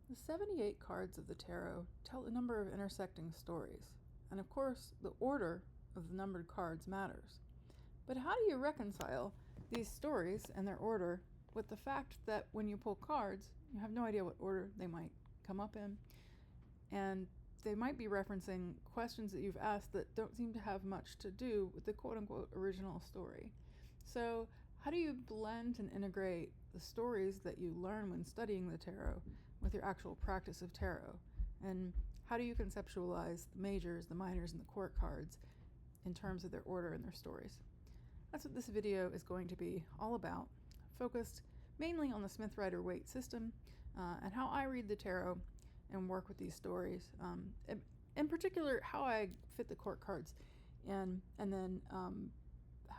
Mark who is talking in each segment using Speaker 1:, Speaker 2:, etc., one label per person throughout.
Speaker 1: The 78 cards of the tarot tell a number of intersecting stories, and of course, the order of the numbered cards matters. But how do you reconcile these stories and their order with the fact that when you pull cards, you have no idea what order they might come up in, and they might be referencing questions that you've asked that don't seem to have much to do with the quote-unquote original story. So how do you blend and integrate the stories that you learn when studying the tarot with your actual practice of tarot? And how do you conceptualize the majors, the minors, and the court cards in terms of their order and their stories? That's what this video is going to be all about, focused mainly on the Smith-Rider Waite system and how I read the tarot and work with these stories. In particular, how I fit the court cards in, and then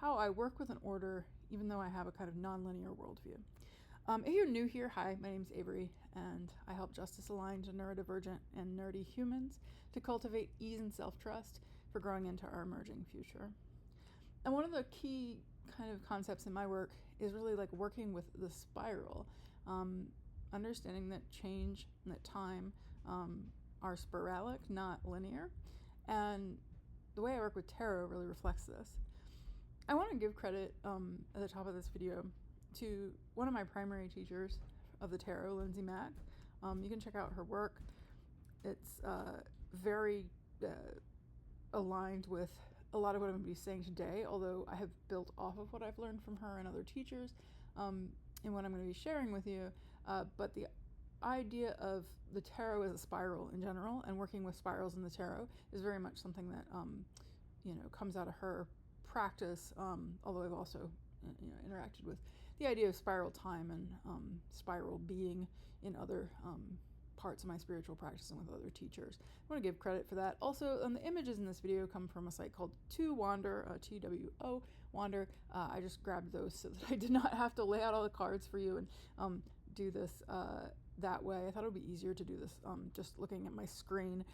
Speaker 1: how I work with an order, even though I have a kind of non-linear worldview. If you're new here, hi, my name's Avery, and I help justice-aligned, neurodivergent, and nerdy humans to cultivate ease and self-trust for growing into our emerging future. And one of the key kind of concepts in my work is really like working with the spiral, understanding that change and that time are spiralic, not linear. And the way I work with tarot really reflects this. I want to give credit at the top of this video to one of my primary teachers of the tarot, Lindsay Mack. You can check out her work. It's very aligned with a lot of what I'm going to be saying today, although I have built off of what I've learned from her and other teachers in what I'm going to be sharing with you. But the idea of the tarot as a spiral in general and working with spirals in the tarot is very much something that comes out of her practice, although I've also interacted with the idea of spiral time and spiral being in other parts of my spiritual practice and with other teachers. I want to give credit for that. Also, the images in this video come from a site called To Wander, TWO Wander. I just grabbed those so that I did not have to lay out all the cards for you and do this that way. I thought it would be easier to do this just looking at my screen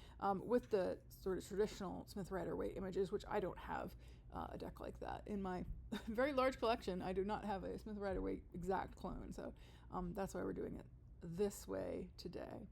Speaker 1: with the sort of traditional Smith-Rider Waite images, which I don't have a deck like that. In my very large collection, I do not have a Smith-Rider Waite exact clone, so that's why we're doing it this way today.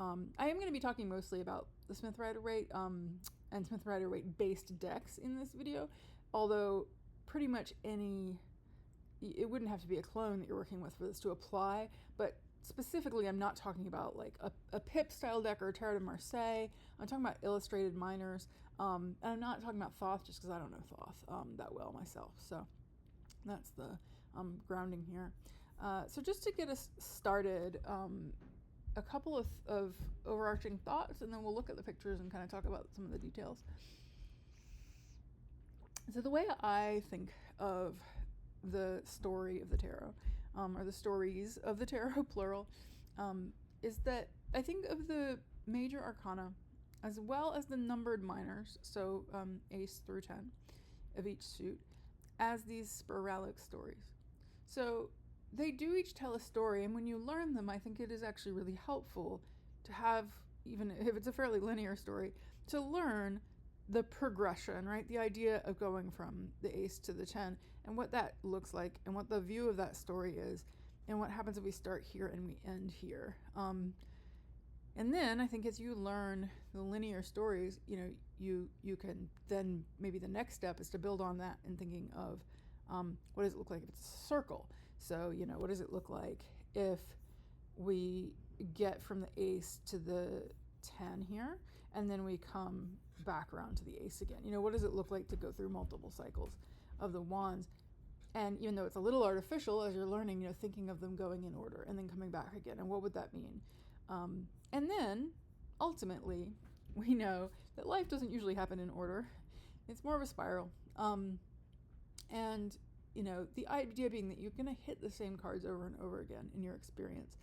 Speaker 1: I am going to be talking mostly about the Smith-Rider Waite and Smith-Rider Waite based decks in this video, although pretty much it wouldn't have to be a clone that you're working with for this to apply, but specifically I'm not talking about like a Pip style deck or a Tarot de Marseille. I'm talking about illustrated minors, and I'm not talking about Thoth just because I don't know Thoth that well myself, so that's the grounding here. So just to get us started, a couple of overarching thoughts, and then we'll look at the pictures and kind of talk about some of the details. So the way I think of the story of the tarot, or the stories of the tarot, plural, is that I think of the major arcana as well as the numbered minors, so ace through 10 of each suit, as these spiralic stories. So they do each tell a story, and when you learn them, I think it is actually really helpful to have, even if it's a fairly linear story, to learn the progression, right? The idea of going from the ace to the 10 and what that looks like and what the view of that story is and what happens if we start here and we end here. And then I think as you learn the linear stories, you can then, maybe the next step is to build on that and thinking of what does it look like if it's a circle? So, what does it look like if we get from the ace to the 10 here, and then we come back around to the ace again? What does it look like to go through multiple cycles of the wands? And even though it's a little artificial as you're learning, thinking of them going in order and then coming back again, and what would that mean? And then, ultimately, we know that life doesn't usually happen in order. It's more of a spiral. And, the idea being that you're going to hit the same cards over and over again in your experience,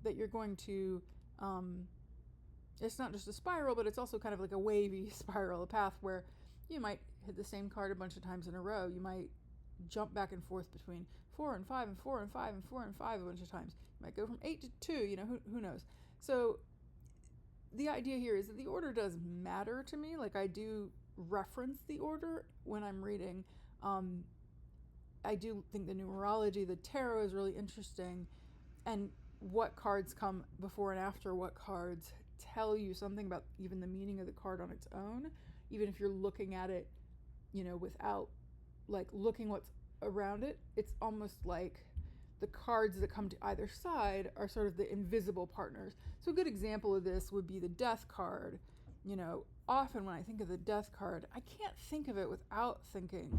Speaker 1: that you're going to, it's not just a spiral, but it's also kind of like a wavy spiral, a path where you might hit the same card a bunch of times in a row. You might jump back and forth between 4 and 5 and 4 and 5 and 4 and 5 a bunch of times. You might go from 8 to 2, who knows? So the idea here is that the order does matter to me. Like, I do reference the order when I'm reading. I do think the numerology, the tarot is really interesting. And what cards come before and after what cards tell you something about even the meaning of the card on its own, even if you're looking at it, without like looking what's around it. It's almost like the cards that come to either side are sort of the invisible partners. So a good example of this would be the death card. Often when I think of the death card, I can't think of it without thinking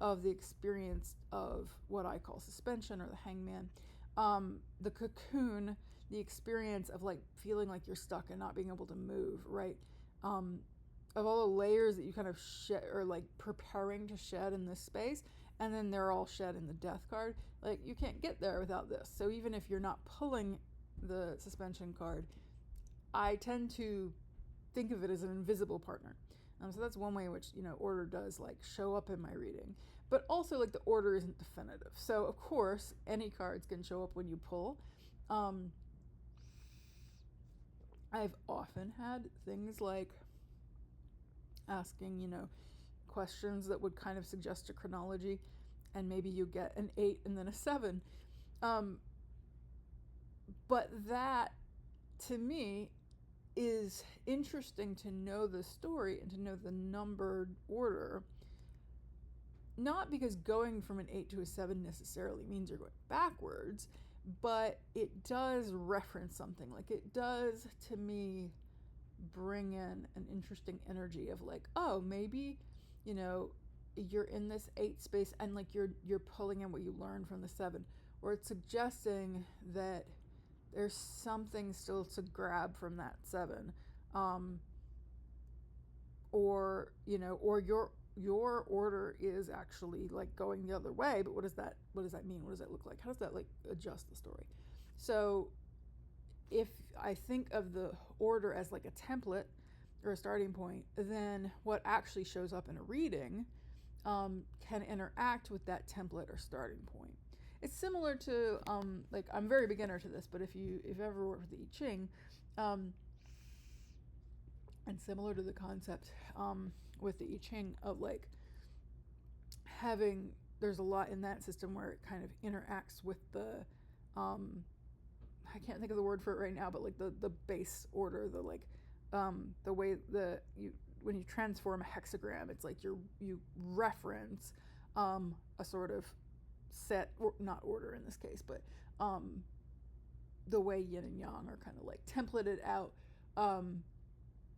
Speaker 1: of the experience of what I call suspension or the hangman. The cocoon, the experience of like feeling like you're stuck and not being able to move, right? Of all the layers that you kind of shed or like preparing to shed in this space, and then they're all shed in the death card. Like you can't get there without this. So even if you're not pulling the suspension card, I tend to think of it as an invisible partner. So that's one way in which, order does like show up in my reading. But also like the order isn't definitive. So of course, any cards can show up when you pull. I've often had things like asking, questions that would kind of suggest a chronology, and maybe you get an 8 and then a 7. But that, to me, is interesting to know the story and to know the numbered order. Not because going from an 8 to a 7 necessarily means you're going backwards, but it does reference something. Like it does, to me, bring in an interesting energy of like, oh, maybe, you're in this 8 space and like you're pulling in what you learned from the 7, or it's suggesting that there's something still to grab from that 7, or your order is actually like going the other way. But what does that mean? What does that look like? How does that like adjust the story? So if I think of the order as like a template or a starting point, then what actually shows up in a reading can interact with that template or starting point. It's similar to like, I'm very beginner to this, but if you've ever worked with the I Ching, and similar to the concept with the I Ching of like there's a lot in that system where it kind of interacts with the I can't think of the word for it right now, but like the base order, the like the way when you transform a hexagram, it's like you reference a sort of set, or not order in this case, but the way yin and yang are kind of like templated out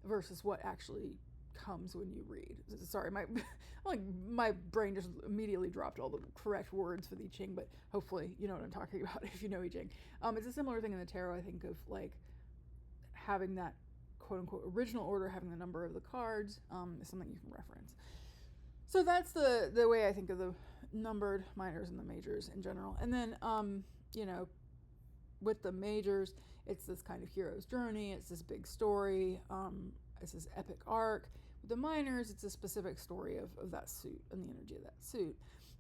Speaker 1: versus what actually comes when you read. Sorry, my brain just immediately dropped all the correct words for the I Ching, but hopefully you know what I'm talking about if you know I Ching. It's a similar thing in the tarot. I think of like having that quote unquote original order, having the number of the cards is something you can reference. So that's the way I think of the numbered minors and the majors in general. And then with the majors, it's this kind of hero's journey, it's this big story, it's this epic arc. With the minors, it's a specific story of that suit and the energy of that suit.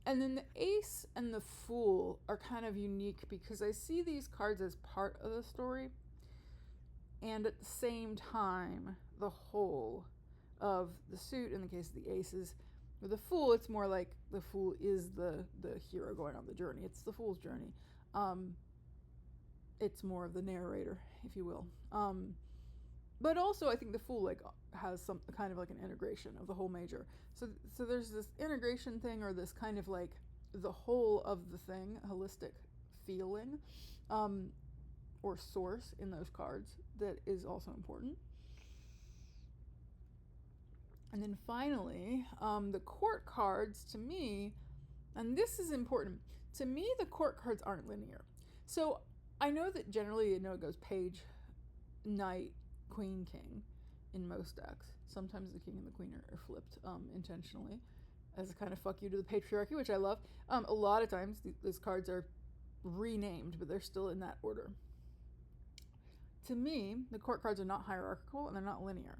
Speaker 1: And then the ace and the fool are kind of unique because I see these cards as part of the story and at the same time the whole of the suit. In the case of the aces, with the fool, it's more like the fool is the hero going on the journey. It's the fool's journey. It's more of the narrator, if you will. But also, I think the fool like has some kind of like an integration of the whole major. So there's this integration thing, or this kind of like the whole of the thing, holistic feeling, or source in those cards that is also important. And then finally, the court cards, to me, and this is important, to me the court cards aren't linear. So I know that generally, it goes page, knight, queen, king in most decks. Sometimes the king and the queen are flipped intentionally as a kind of fuck you to the patriarchy, which I love. A lot of times these cards are renamed, but they're still in that order. To me, the court cards are not hierarchical and they're not linear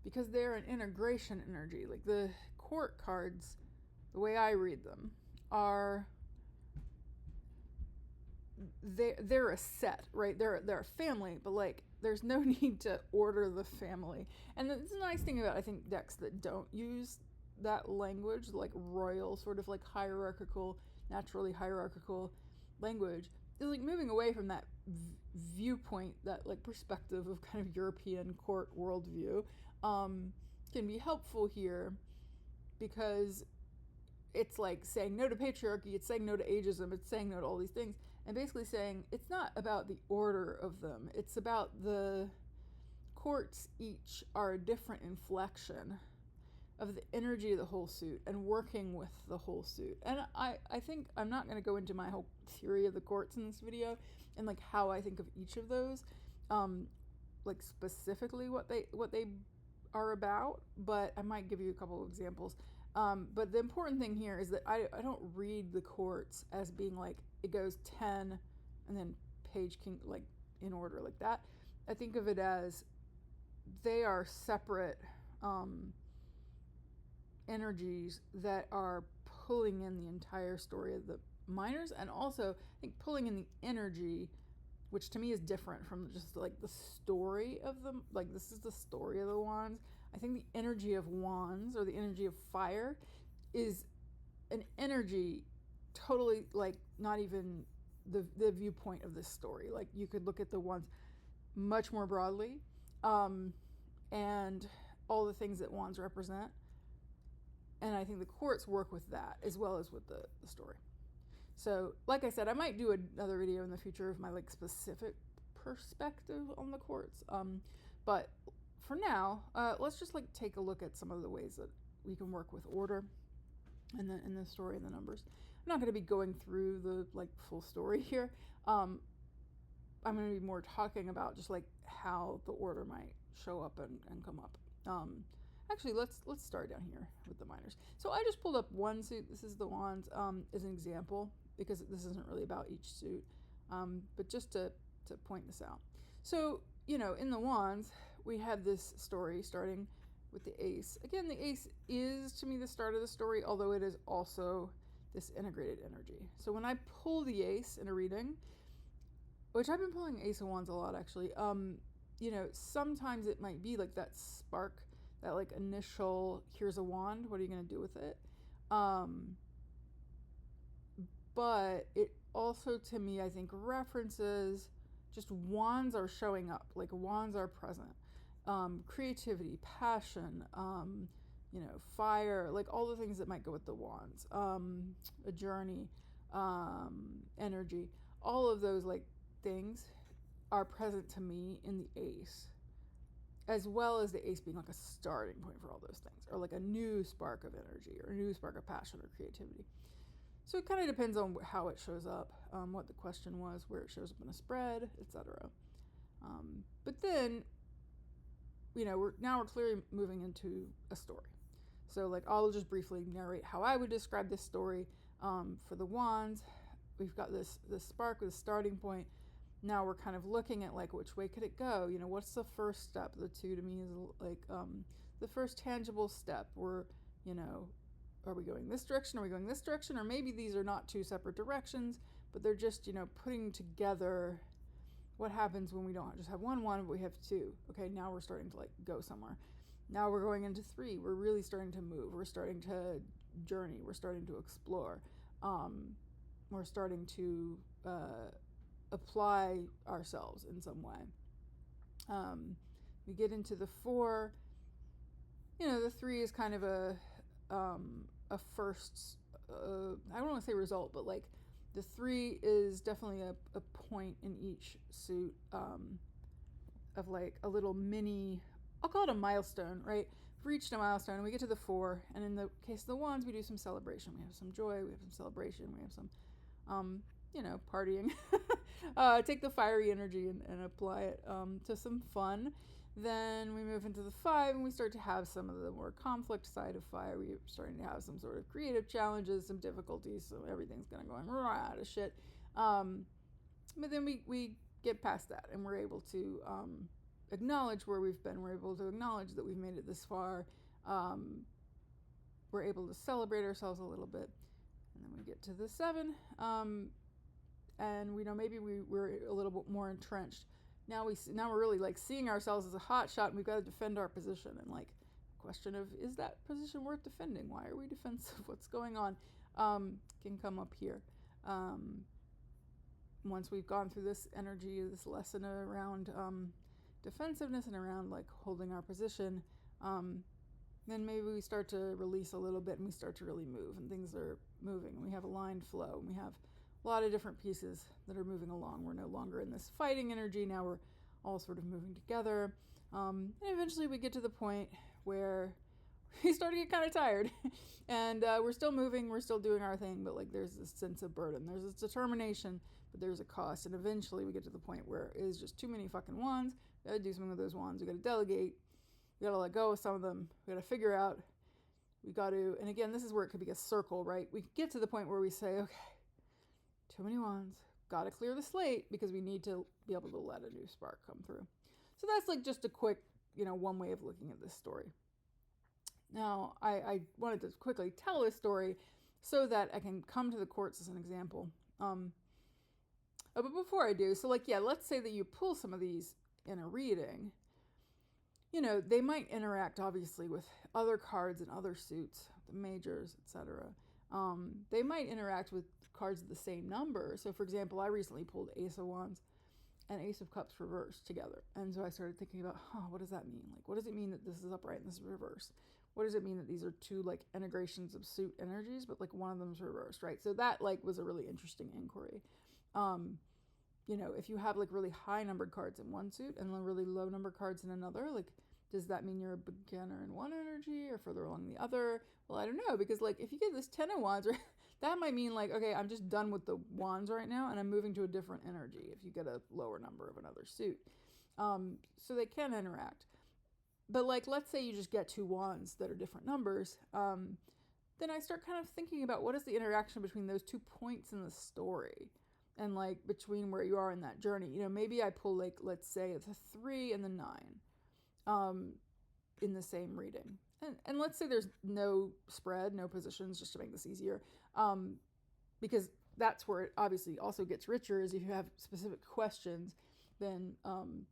Speaker 1: because they're an integration energy. Like the court cards, the way I read them, are they're a set, right? They're a family, but like there's no need to order the family. And it's a nice thing about, I think, decks that don't use that language, like royal, sort of like hierarchical, naturally hierarchical language, is like moving away from that viewpoint, that like perspective of kind of European court worldview, can be helpful here, because it's like saying no to patriarchy, it's saying no to ageism, it's saying no to all these things, and basically saying it's not about the order of them, it's about the courts each are a different inflection of the energy of the whole suit and working with the whole suit. And I think I'm not going to go into my whole theory of the courts in this video and like how I think of each of those, like specifically what they are about, but I might give you a couple of examples. But the important thing here is that I don't read the courts as being like it goes 10 and then page king, like in order like that. I think of it as they are separate energies that are pulling in the entire story of the minors, and also I think pulling in the energy, which to me is different from just like the story of them. Like this is the story of the wands. I think the energy of wands, or the energy of fire, is an energy totally like not even the viewpoint of this story. Like you could look at the wands much more broadly, and all the things that wands represent. And I think the courts work with that as well as with the story. So, like I said, I might do another video in the future of my like specific perspective on the courts. But for now, let's just like take a look at some of the ways that we can work with order in the story and the numbers. I'm not going to be going through the like full story here. I'm going to be more talking about just like how the order might show up and come up. Actually, let's start down here with the minors. So I just pulled up one suit. This is the wands as an example, because this isn't really about each suit, but just to point this out. So, in the wands, we have this story starting with the ace. Again, the ace is, to me, the start of the story, although it is also this integrated energy. So when I pull the ace in a reading, which I've been pulling ace of wands a lot, actually, sometimes it might be like that spark, that like initial, here's a wand, what are you going to do with it? But it also, to me, I think references just wands are showing up, like wands are present. Creativity, passion, fire, like all the things that might go with the wands, a journey, energy, all of those like things are present to me in the ace, as well as the ace being like a starting point for all those things, or like a new spark of energy, or a new spark of passion or creativity. So it kind of depends on how it shows up, what the question was, where it shows up in a spread, etc. But then, we're clearly moving into a story. So like I'll just briefly narrate how I would describe this story. For the wands, we've got this spark with a starting point. Now we're kind of looking at like which way could it go? What's the first step? The two to me is like the first tangible step. We're, are we going this direction? Are we going this direction? Or maybe these are not two separate directions, but they're just, putting together what happens when we don't just have one wand, but we have two. Okay, now we're starting to like go somewhere. Now we're going into three. We're really starting to move. We're starting to journey. We're starting to explore. We're starting to apply ourselves in some way. We get into the four. The three is kind of a first, I don't want to say result, but like the three is definitely a point in each suit, of like a little mini, I'll call it a milestone, right? We've reached a milestone and we get to the four, and in the case of the wands, we do some celebration. We have some joy, we have some celebration, we have some partying. Take the fiery energy and apply it to some fun. Then we move into the five, and we start to have some of the more conflict side of fire. We're starting to have some sort of creative challenges, some difficulties, so everything's going to go to shit. But then we get past that, and we're able to acknowledge where we've been. We're able to acknowledge that we've made it this far. We're able to celebrate ourselves a little bit. And then we get to the seven, and we know maybe we're a little bit more entrenched. Now we're really like seeing ourselves as a hot shot, and we've got to defend our position. And like, question of, is that position worth defending? Why are we defensive? What's going on? Can come up here. once we've gone through this energy, this lesson around defensiveness and around like holding our position, then maybe we start to release a little bit and we start to really move, and things are moving, and we have a aligned flow, and we have a lot of different pieces that are moving along. We're no longer in this fighting energy. Now we're all sort of moving together. And eventually we get to the point where we start to get kind of tired and we're still moving, we're still doing our thing, but like there's this sense of burden, there's this determination, but there's a cost. And eventually we get to the point where it is just too many fucking wands. We gotta do something with those wands. We gotta delegate. We gotta let go of some of them. We gotta figure out. We gotta, and again, this is where it could be a circle, right? We get to the point where we say, okay, too many wands. Gotta clear the slate because we need to be able to let a new spark come through. So that's like just a quick, one way of looking at this story. Now, I wanted to quickly tell this story so that I can come to the courts as an example. But before I do, so let's say that you pull some of these in a reading. They might interact obviously with other cards and other suits, the majors, etc. They might interact with cards of the same number. So for example, I recently pulled Ace of Wands and Ace of Cups reversed together. And so I started thinking about, what does that mean? Like, what does it mean that this is upright and this is reversed? What does it mean that these are two integrations of suit energies, but one of them is reversed, right? So that was a really interesting inquiry. If you have really high numbered cards in one suit and really low numbered cards in another, does that mean you're a beginner in one energy or further along the other? Well, I don't know, because if you get this 10 of Wands, that might mean okay, I'm just done with the wands right now and I'm moving to a different energy if you get a lower number of another suit. So they can interact. But let's say you just get two wands that are different numbers. Then I start kind of thinking about what is the interaction between those 2 points in the story and between where you are in that journey. Maybe I pull let's say it's a 3 and the 9 in the same reading. And let's say there's no spread, no positions, just to make this easier. Because that's where it obviously also gets richer, is if you have specific questions, then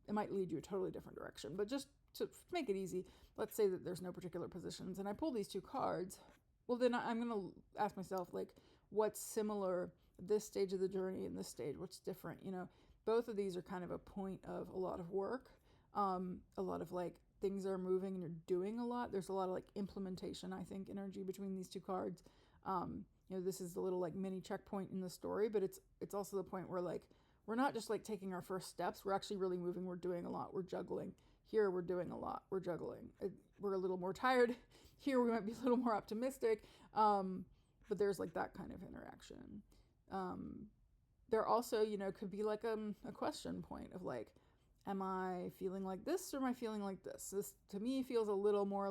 Speaker 1: it might lead you a totally different direction. But just to make it easy, let's say that there's no particular positions and I pull these two cards. Well, then I'm going to ask myself, what's similar at this stage of the journey and this stage? What's different? Both of these are kind of a point of a lot of work. A lot of things are moving and you're doing a lot. There's a lot of implementation, I think, energy between these two cards. This is the little mini checkpoint in the story, but it's also the point where we're not just taking our first steps. We're actually really moving. We're doing a lot. We're juggling. Here we're doing a lot. We're juggling. We're a little more tired. Here we might be a little more optimistic. But there's that kind of interaction. There also, could be a question point of am I feeling like this or am I feeling like this? This to me feels a little more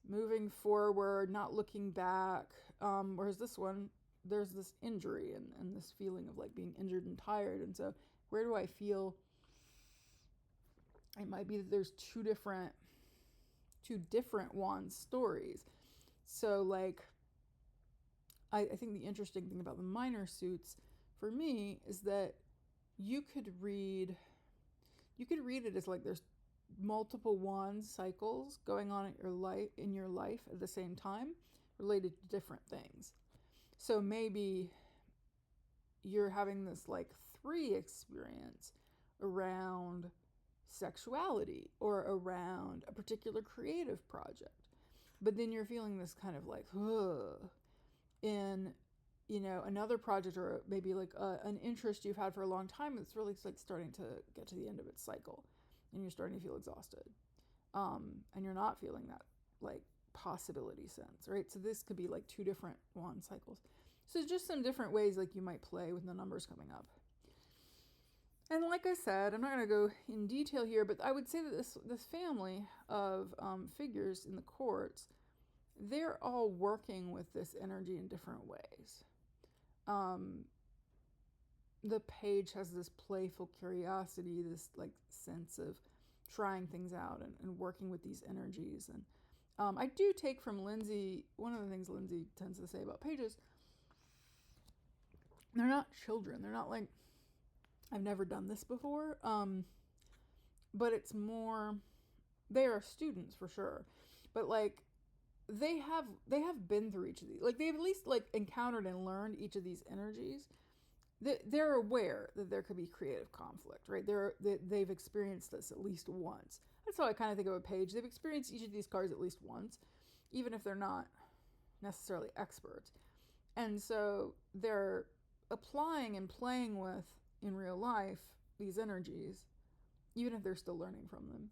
Speaker 1: moving forward, not looking back. Whereas this one, there's this injury and this feeling of being injured and tired. And so where do I feel? It might be that there's two different wand stories. So I think the interesting thing about the minor suits for me is that you could read it as there's multiple wand cycles going on in your life at the same time, related to different things. So maybe you're having this 3 experience around sexuality or around a particular creative project, but then you're feeling this kind of in another project, or maybe an interest you've had for a long time that's really starting to get to the end of its cycle and you're starting to feel exhausted, and you're not feeling that possibility sense, right? So this could be 2 different wand cycles. So just some different ways you might play with the numbers coming up. And like I said, I'm not going to go in detail here, but I would say that this family of figures in the courts, they're all working with this energy in different ways. The page has this playful curiosity, this sense of trying things out and working with these energies. And I do take from Lindsay, one of the things Lindsay tends to say about pages, they're not children. They're not I've never done this before, but it's more, they are students for sure, but they have been through each of these. They've at least encountered and learned each of these energies. they're aware that there could be creative conflict, right? They've experienced this at least once. That's how I kind of think of a page. They've experienced each of these cards at least once, even if they're not necessarily experts. And so they're applying and playing with, in real life, these energies, even if they're still learning from them.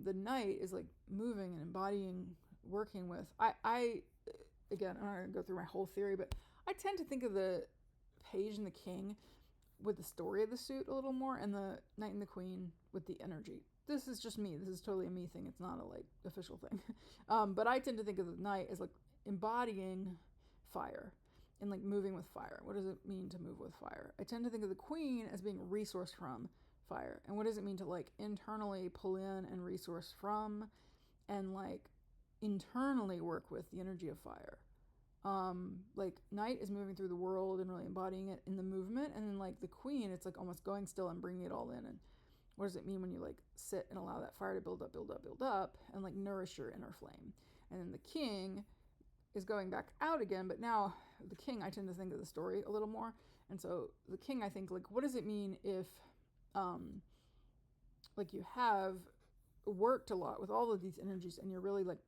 Speaker 1: The Knight is like moving and embodying, working with. Again, I'm not going to go through my whole theory, but I tend to think of the Page and the King with the story of the suit a little more, and the Knight and the Queen with the energy. This is just me. This is totally a me thing. It's not a like official thing. But I tend to think of the Knight as like embodying fire and like moving with fire. What does it mean to move with fire? I tend to think of the Queen as being resourced from fire. And what does it mean to like internally pull in and resource from and like internally work with the energy of fire? Like Knight is moving through the world and really embodying it in the movement, and then like the Queen, it's like almost going still and bringing it all in. And what does it mean when you like sit and allow that fire to build up and like nourish your inner flame? And then the King is going back out again, but now the King, I tend to think of the story a little more. And so the King, I think like, what does it mean if like you have worked a lot with all of these energies and you're really like,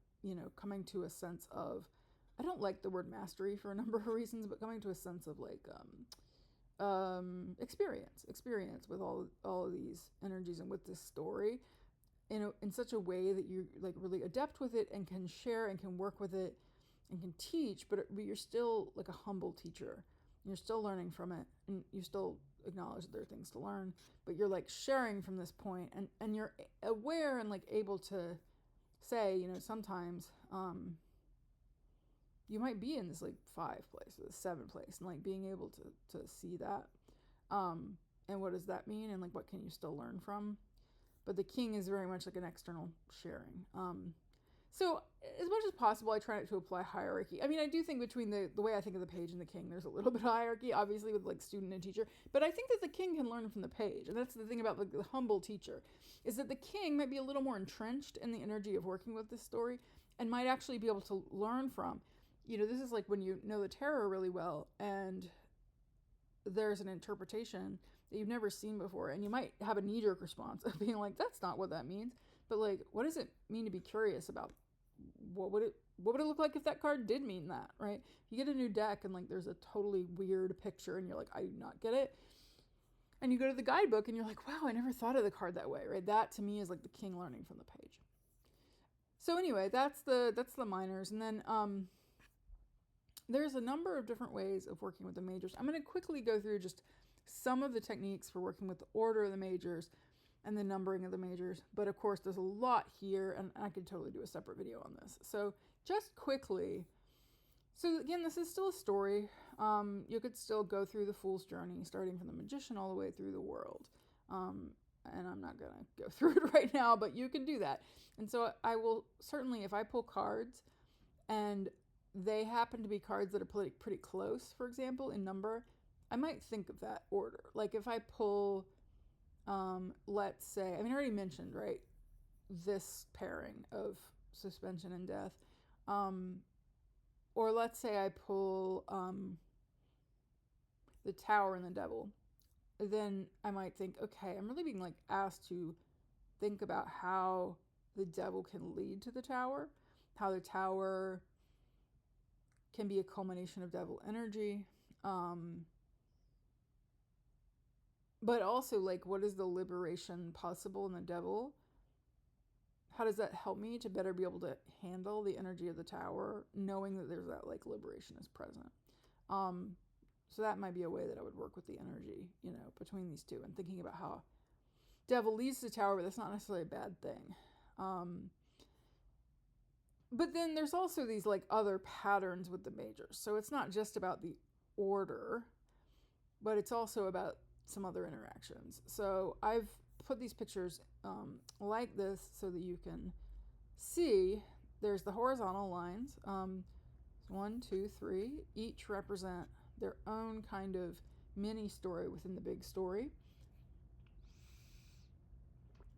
Speaker 1: coming to a sense of, I don't like the word mastery for a number of reasons, but coming to a sense of like experience with all of these energies and with this story in such a way that you're like really adept with it and can share and can work with it and can teach, but you're still like a humble teacher. You're still learning from it, and you still acknowledge that there are things to learn, but you're like sharing from this point, and you're aware and like able to say, sometimes you might be in this like 5 place or the 7 place, and like being able to see that, and what does that mean, and like what can you still learn from. But the King is very much like an external sharing. So as much as possible, I try not to apply hierarchy. I mean, I do think between the way I think of the Page and the King, there's a little bit of hierarchy, obviously, with like student and teacher. But I think that the King can learn from the Page. And that's the thing about like the humble teacher, is that the King might be a little more entrenched in the energy of working with this story and might actually be able to learn from. This is like when you know the tarot really well and there's an interpretation that you've never seen before, and you might have a knee-jerk response of being like, that's not what that means. But like, what does it mean to be curious about? What would it look like if that card did mean that, right? You get a new deck and like there's a totally weird picture and you're like, I do not get it. And you go to the guidebook and you're like, wow, I never thought of the card that way, right? That to me is like the King learning from the Page. So anyway, that's the minors. And then there's a number of different ways of working with the majors. I'm going to quickly go through just some of the techniques for working with the order of the majors and the numbering of the majors. But of course, there's a lot here, and I could totally do a separate video on this. So just quickly, so again, this is still a story. You could still go through the Fool's journey, starting from the Magician all the way through the World. And I'm not going to go through it right now, but you can do that. And so I will certainly, if I pull cards and they happen to be cards that are pretty close, for example, in number, I might think of that order. Like if I pull, let's say, I mean, I already mentioned, right, this pairing of suspension and death. Or let's say I pull the Tower and the Devil. Then I might think, okay, I'm really being like asked to think about how the Devil can lead to the Tower, how the Tower can be a culmination of Devil energy, but also like what is the liberation possible in the Devil? How does that help me to better be able to handle the energy of the Tower, knowing that there's that like liberation is present? So that might be a way that I would work with the energy, between these two, and thinking about how Devil leads to the Tower, but that's not necessarily a bad thing. But then there's also these like other patterns with the majors. So it's not just about the order, but it's also about some other interactions. So I've put these pictures like this so that you can see there's the horizontal lines. 1, 2, 3, each represent their own kind of mini story within the big story.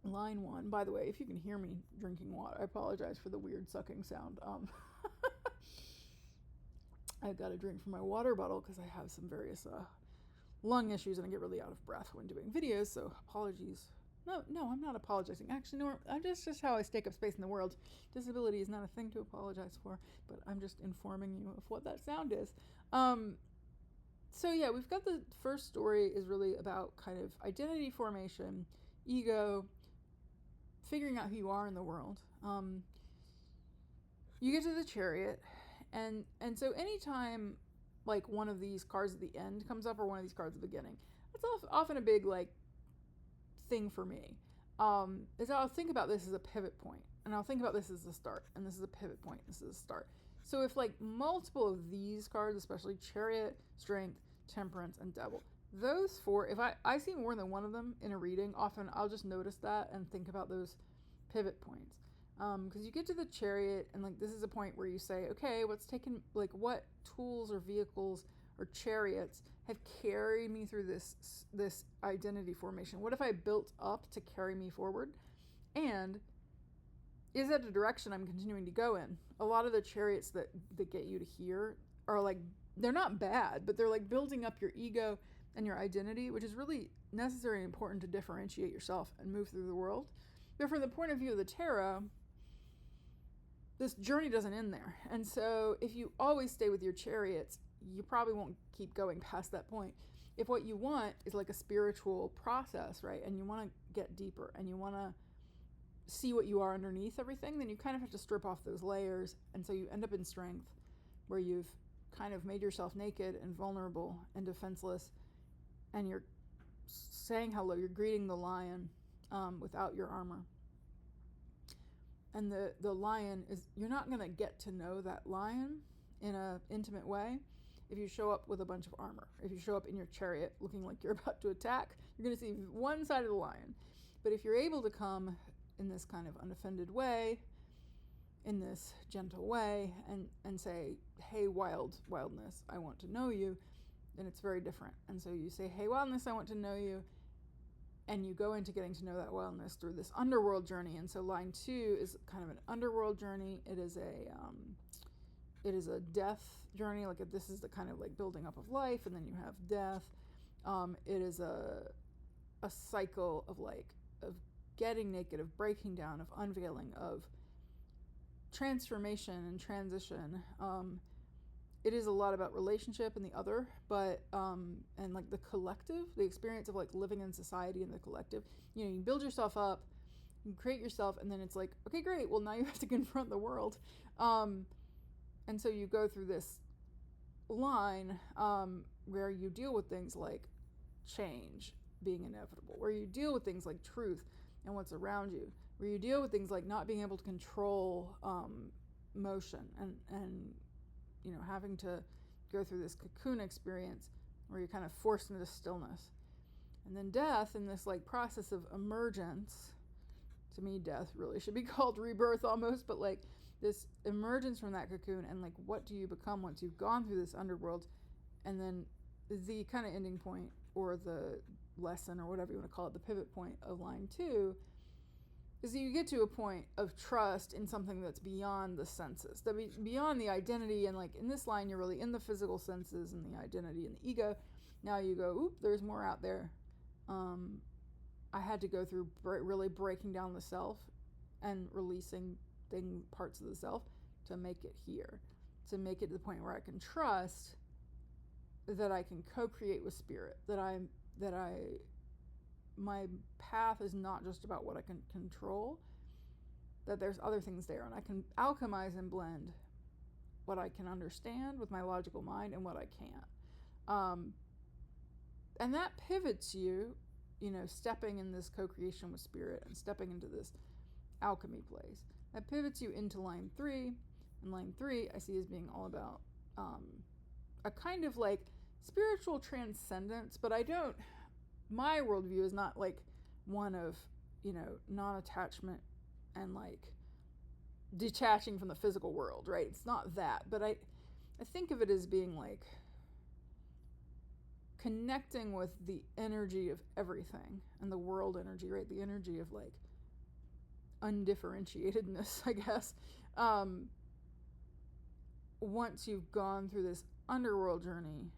Speaker 1: Line 1, by the way, if you can hear me drinking water, I apologize for the weird sucking sound. I've got to drink from my water bottle because I have some various lung issues and I get really out of breath when doing videos, so apologies. No, I'm not apologizing. Actually, no, I'm just how I take up space in the world. Disability is not a thing to apologize for, but I'm just informing you of what that sound is. So yeah, we've got the first story is really about kind of identity formation, ego, figuring out who you are in the world. You get to the Chariot, and so anytime like one of these cards at the end comes up or one of these cards at the beginning, that's often a big like thing for me. Is I'll think about this as a pivot point, and I'll think about this as a start, and this is a pivot point, this is a start. So if like multiple of these cards, especially Chariot, Strength, Temperance, and Devil, those four, if I see more than one of them in a reading, often I'll just notice that and think about those pivot points. Because you get to the Chariot, and like this is a point where you say, okay, what tools or vehicles or chariots have carried me through this identity formation? What have I built up to carry me forward? And is that a direction I'm continuing to go in? A lot of the chariots that get you to here are like, they're not bad, but they're like building up your ego and your identity, which is really necessary and important to differentiate yourself and move through the world. But from the point of view of the tarot, this journey doesn't end there. And so if you always stay with your chariots, you probably won't keep going past that point. If what you want is like a spiritual process, right, and you want to get deeper and you want to see what you are underneath everything, then you kind of have to strip off those layers. And so you end up in Strength, where you've kind of made yourself naked and vulnerable and defenseless, and you're saying hello, you're greeting the lion without your armor. And the lion is, you're not going to get to know that lion in an intimate way if you show up with a bunch of armor. If you show up in your chariot looking like you're about to attack, you're going to see one side of the lion. But if you're able to come in this kind of unoffended way, in this gentle way, and say, hey, wildness, I want to know you, then it's very different. And so you say, hey, wildness, I want to know you, and you go into getting to know that wildness through this underworld journey. And so line 2 is kind of an underworld journey. It is a death journey. Like this is the kind of like building up of life, and then you have death. It is a cycle of getting naked, of breaking down, of unveiling, of transformation and transition. It is a lot about relationship and the other, but and like the collective, the experience of like living in society and the collective. You build yourself up, you create yourself, and then it's like, okay, great, well now you have to confront the world. And so you go through this line where you deal with things like change being inevitable, where you deal with things like truth and what's around you, where you deal with things like not being able to control motion and having to go through this cocoon experience where you're kind of forced into stillness. And then death, in this like process of emergence. To me, death really should be called rebirth almost, but like this emergence from that cocoon, and like what do you become once you've gone through this underworld. And then the kind of ending point, or the lesson, or whatever you want to call it, the pivot point of line 2, is that you get to a point of trust in something that's beyond the senses, beyond the identity. And like in this line, you're really in the physical senses and the identity and the ego. Now you go, oop, there's more out there. I had to go through really breaking down the self and releasing parts of the self to make it here, to make it to the point where I can trust that I can co-create with spirit, my path is not just about what I can control, that there's other things there, and I can alchemize and blend what I can understand with my logical mind and what I can't. And that pivots you, stepping in this co-creation with spirit and stepping into this alchemy place. That pivots you into line 3, and line 3 I see as being all about a kind of like spiritual transcendence, but my worldview is not like one of, non-attachment and like detaching from the physical world, right? It's not that, but I think of it as being like connecting with the energy of everything and the world energy, right? The energy of like undifferentiatedness, I guess. Once you've gone through this underworld journey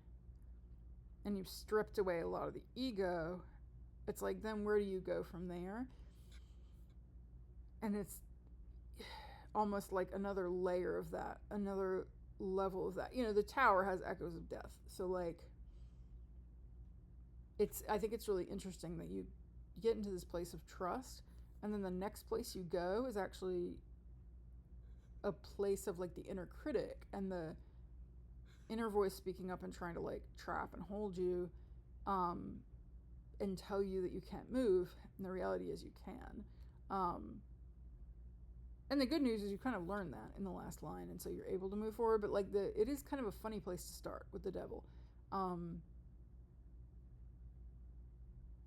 Speaker 1: and you've stripped away a lot of the ego, it's like, then where do you go from there? And it's almost like another layer of that, another level of that. The tower has echoes of death. So like, I think it's really interesting that you get into this place of trust, and then the next place you go is actually a place of like the inner critic and the inner voice speaking up and trying to like trap and hold you, and tell you that you can't move. And the reality is you can. And the good news is you kind of learn that in the last line, and so you're able to move forward. But like it is kind of a funny place to start with the devil.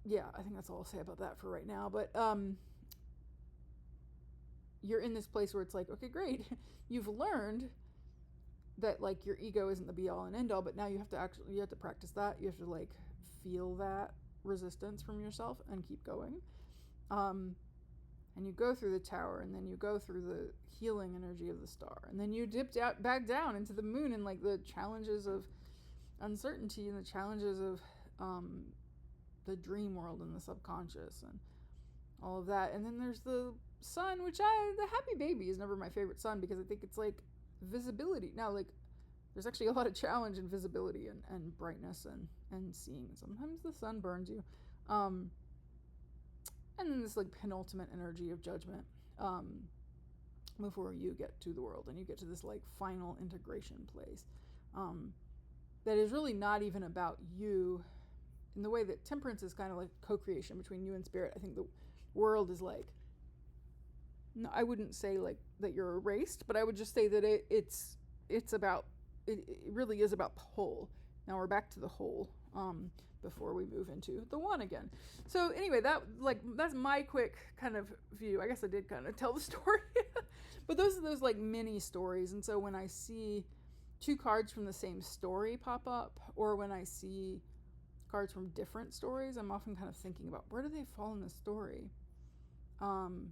Speaker 1: Yeah, I think that's all I'll say about that for right now. But you're in this place where it's like, okay, great, you've learned that like your ego isn't the be all and end all, but now you have to practice that. You have to like feel that resistance from yourself and keep going. And you go through the tower, and then you go through the healing energy of the star, and then you dip back down into the moon and like the challenges of uncertainty and the challenges of the dream world and the subconscious and all of that. And then there's the sun, the happy baby is never my favorite sun, because I think it's like visibility. Now, like, there's actually a lot of challenge in visibility and brightness and seeing. Sometimes the sun burns you. And then this like penultimate energy of judgment before you get to the world, and you get to this like final integration place that is really not even about you, in the way that temperance is kind of like co-creation between you and spirit. I think the world is like, no, I wouldn't say like that you're erased, but I would just say that it's about, it really is about the whole. Now we're back to the whole before we move into the one again. So anyway, that's my quick kind of view. I guess I did kind of tell the story, but those are those like mini stories. And so when I see two cards from the same story pop up, or when I see cards from different stories, I'm often kind of thinking about, where do they fall in the story? And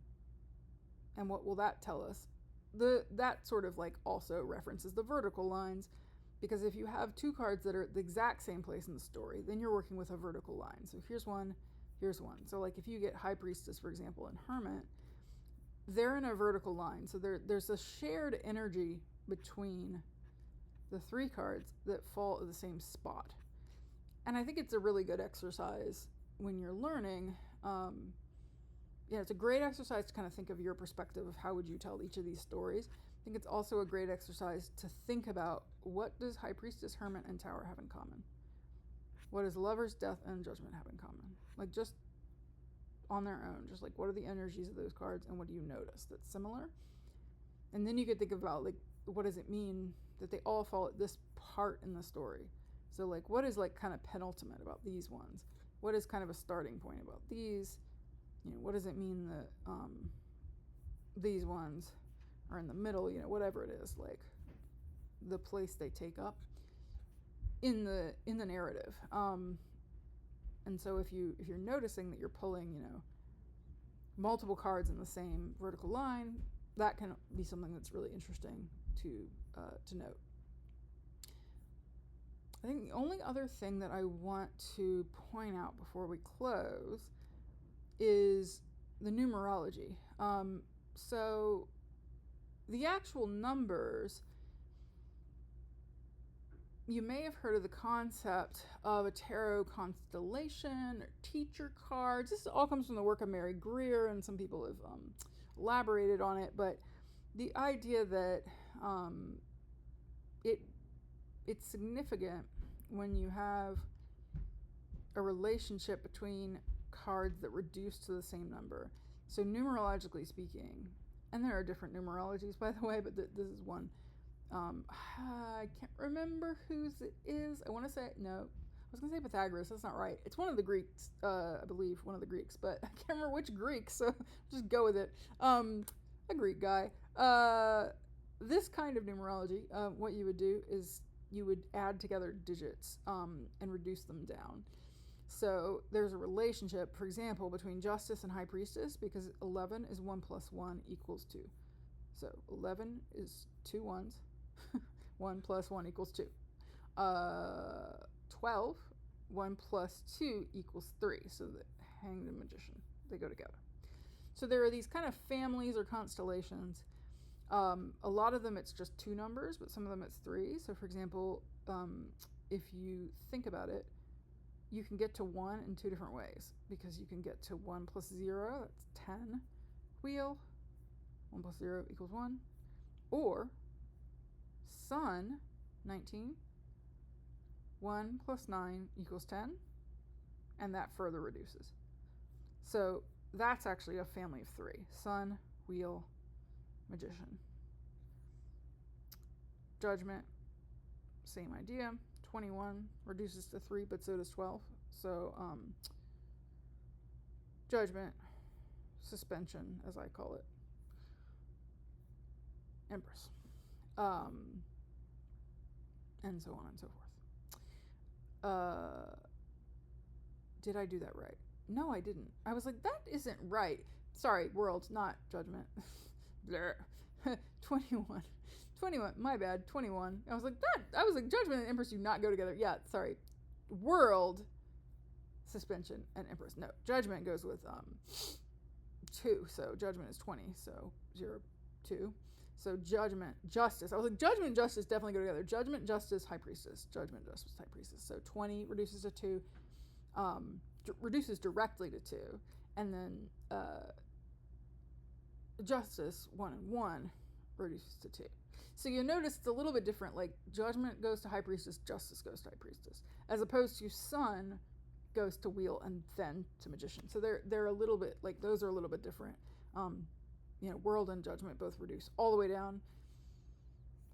Speaker 1: what will that tell us? That sort of like also references the vertical lines, because if you have two cards that are at the exact same place in the story, then you're working with a vertical line. So here's one. So like if you get High Priestess, for example, and Hermit, they're in a vertical line. So there's a shared energy between the three cards that fall at the same spot. And I think it's a really good exercise when you're learning. It's a great exercise to kind of think of your perspective of how would you tell each of these stories. I think it's also a great exercise to think about, what does High Priestess, Hermit, and Tower have in common? What does Lovers, Death, and Judgment have in common? Like, just on their own, just like, what are the energies of those cards, and what do you notice that's similar? And then you could think about, like, what does it mean that they all fall at this part in the story? So, like, what is, like, kind of penultimate about these ones? What is kind of a starting point about these? What does it mean that these ones are in the middle, whatever it is, like the place they take up in the narrative. And so if you're noticing that you're pulling, multiple cards in the same vertical line, that can be something that's really interesting to note. I think the only other thing that I want to point out before we close is the numerology. So the actual numbers, you may have heard of the concept of a tarot constellation or teacher cards. This all comes from the work of Mary Greer, and some people have elaborated on it, but the idea that it's significant when you have a relationship between cards that reduce to the same number. So numerologically speaking, and there are different numerologies, by the way, but this is one. I can't remember whose it is. I want to say, no, I was going to say Pythagoras. That's not right. It's one of the Greeks, I believe, one of the Greeks, but I can't remember which Greek, so just go with it. A Greek guy. This kind of numerology, what you would do is you would add together digits and reduce them down. So there's a relationship, for example, between Justice and High Priestess, because 11 is 1 plus 1 equals 2. So 11 is 2 ones. 1 plus 1 equals 2. 12 1 plus 2 equals 3. So the Hanged and Magician, they go together. So there are these kind of families or constellations. A lot of them it's just 2 numbers, but some of them it's 3. So for example, if you think about it, you can get to 1 in 2 different ways, because you can get to 1 plus 0, that's 10 wheel, 1 plus 0 equals 1, or Sun, 19, 1 plus 9 equals 10, and that further reduces. So that's actually a family of 3. Sun, Wheel, Magician. Judgment, same idea. 21 reduces to 3, but so does 12. So Judgment, Suspension, as I call it, Empress, and so on and so forth. Did I do that right? No, I didn't. I was like, that isn't right. Sorry, world, not judgment. 21. 21, my bad, 21. I was like, judgment and Empress do not go together. Yeah, sorry. World, suspension, and Empress. No, judgment goes with 2. So judgment is 20. So 0, 2. So judgment, justice. I was like, judgment and justice definitely go together. Judgment, justice, high priestess. Judgment, justice, high priestess. So 20 reduces to 2. Reduces directly to 2. And then justice, 1 and 1, reduces to 2. So you notice it's a little bit different. Like judgment goes to high priestess, justice goes to high priestess, as opposed to sun goes to wheel and then to magician. So they're a little bit like, those are a little bit different. World and judgment both reduce all the way down.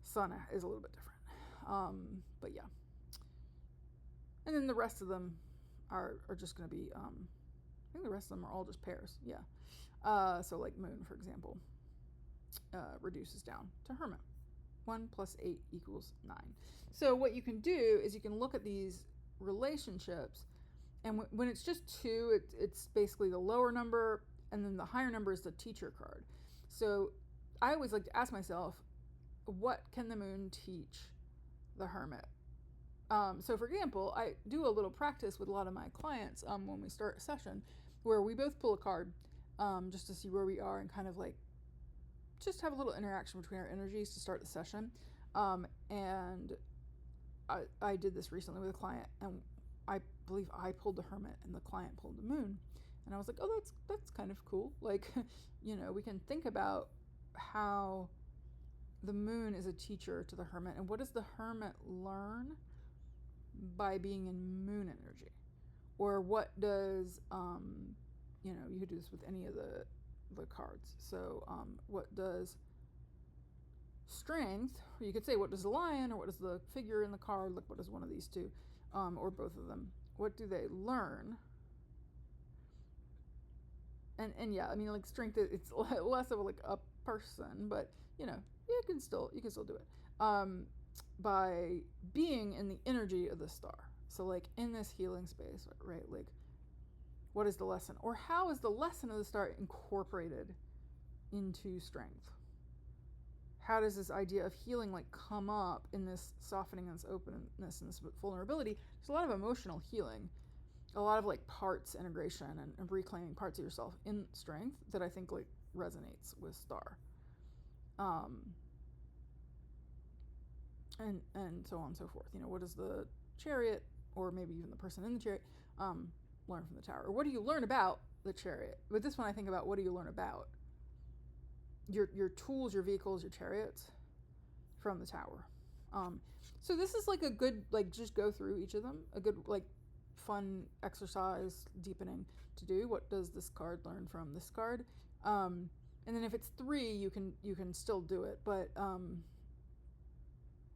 Speaker 1: Sun is a little bit different. But yeah. And then the rest of them are just going to be, I think the rest of them are all just pairs. Yeah. So like moon, for example, reduces down to hermit. 1 plus 8 equals 9. So what you can do is you can look at these relationships, and when it's just 2, it's basically the lower number, and then the higher number is the teacher card. So I always like to ask myself, what can the moon teach the hermit? So for example, I do a little practice with a lot of my clients when we start a session, where we both pull a card just to see where we are and kind of like just have a little interaction between our energies to start the session. And I did this recently with a client, and I believe I pulled the hermit and the client pulled the moon. And I was like, oh, that's kind of cool. Like, we can think about how the moon is a teacher to the hermit, and what does the hermit learn by being in moon energy? Or what does, you could do this with any of the cards. So what does strength, or you could say what does the lion, or what does the figure in the card, like what does one of these two, or both of them, what do they learn? And yeah, I mean, like strength, it's less of like a person, but you can still do it by being in the energy of the star. So like in this healing space, right? Like, what is the lesson, or how is the lesson of the star incorporated into strength? How does this idea of healing like come up in this softening and this openness and this vulnerability? There's a lot of emotional healing, a lot of like parts integration and reclaiming parts of yourself in strength that I think like resonates with star. And so on and so forth. What does the chariot, or maybe even the person in the chariot, learn from the tower? Or what do you learn about the chariot? But this one I think about, what do you learn about your tools, your vehicles, your chariots from the tower? So this is like a good, like, just go through each of them, a good like fun exercise, deepening to do. What does this card learn from this card? And then if it's 3, you can still do it, but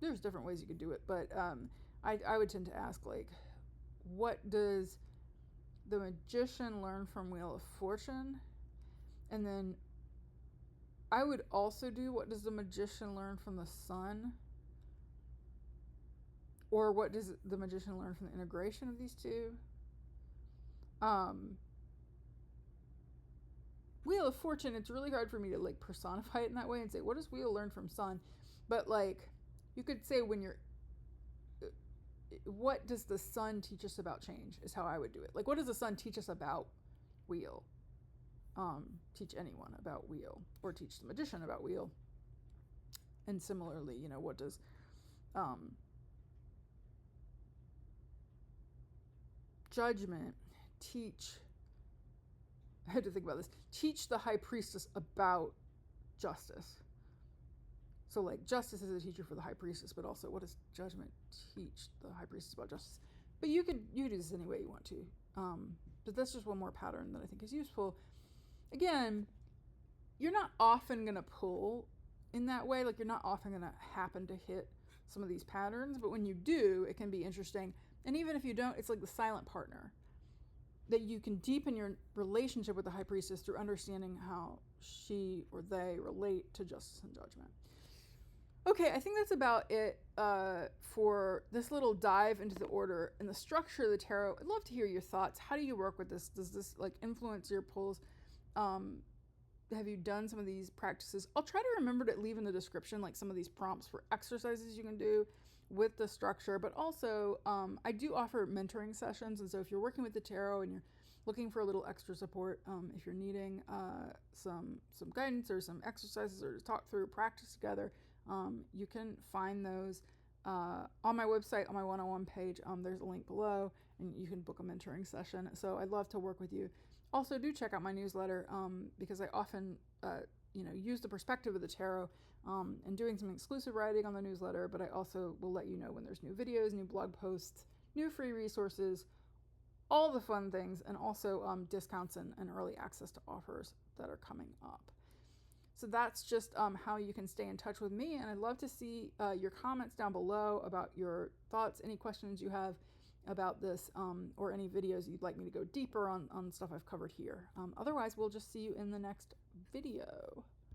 Speaker 1: there's different ways you could do it. But I would tend to ask, like, what does the magician learn from Wheel of Fortune? And then I would also do, what does the magician learn from the sun? Or what does the magician learn from the integration of these two? Wheel of Fortune, it's really hard for me to like personify it in that way and say, what does Wheel learn from sun? But like, you could say when you're what does the sun teach us about change is how I would do it. Like, what does the sun teach us about wheel? Teach anyone about wheel, or teach the magician about wheel. And similarly, you know, what does judgment teach? I had to think about this. Teach the high priestess about justice. So, like, justice is a teacher for the high priestess, but also, what does judgment teach the high priestess about justice? But you could do this any way you want to. But that's just one more pattern that I think is useful. Again, you're not often going to pull in that way. Like, you're not often going to happen to hit some of these patterns, but when you do, it can be interesting. And even if you don't, it's like the silent partner, that you can deepen your relationship with the high priestess through understanding how she or they relate to justice and judgment. Okay, I think that's about it for this little dive into the order and the structure of the tarot. I'd love to hear your thoughts. How do you work with this? Does this like influence your pulls? Have you done some of these practices? I'll try to remember to leave in the description like some of these prompts for exercises you can do with the structure, but also I do offer mentoring sessions, and so if you're working with the tarot and you're looking for a little extra support, if you're needing some guidance or some exercises or to talk through, practice together, you can find those on my website, on my one-on-one page. There's a link below, and you can book a mentoring session. So I'd love to work with you. Also, do check out my newsletter because I often use the perspective of the tarot and doing some exclusive writing on the newsletter, but I also will let you know when there's new videos, new blog posts, new free resources, all the fun things, and also discounts and early access to offers that are coming up. So that's just how you can stay in touch with me, and I'd love to see your comments down below about your thoughts, any questions you have about this, or any videos you'd like me to go deeper on stuff I've covered here. Otherwise, we'll just see you in the next video.